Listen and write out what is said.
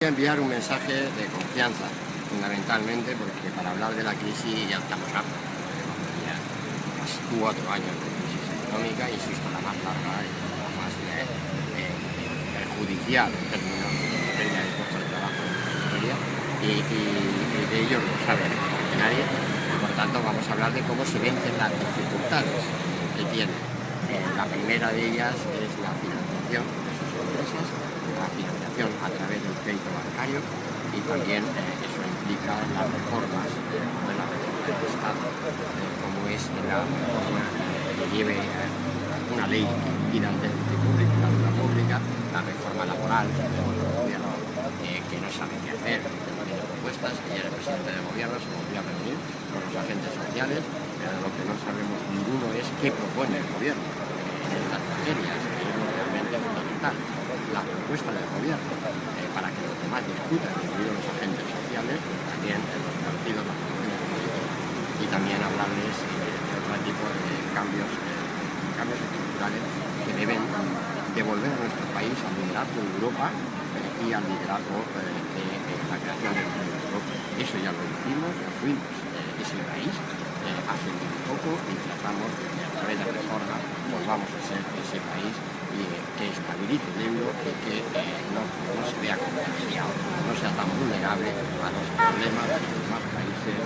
Enviar un mensaje de confianza, fundamentalmente, porque para hablar de la crisis ya estamos hartos. Ya casi 4 años de crisis económica, insisto, la más larga y la más perjudicial en términos de pérdida de puestos de trabajo en la historia, y de ello no sabe nadie. Por tanto, vamos a hablar de cómo se vencen las dificultades que tiene. La primera de ellas es la financiación de sus empresas, la financiación a través del crédito bancario, y también eso implica las reformas de la reforma del Estado, como es la reforma que lleve una ley que impida el déficit público y la deuda pública, la reforma laboral que tenemos el gobierno que no sabe qué hacer, que no tiene propuestas. Ayer el presidente del gobierno se volvió a reunir con los agentes sociales, pero lo que no sabemos ninguno es qué propone el gobierno en estas materias, que es lo realmente fundamental, la propuesta del gobierno, para que los demás discutan, incluidos los agentes sociales, también los partidos, las formaciones políticas, y también hablarles de otro tipo de cambios estructurales que deben devolver a nuestro país al liderazgo de Europa y al liderazgo de la creación de empleo. Eso ya lo hicimos, lo fuimos ese país hace muy poco, y tratamos de que a través de reformas volvamos a ser ese país que estabilice el euro y que no se vea contagiado, no sea tan vulnerable a los problemas de los demás países.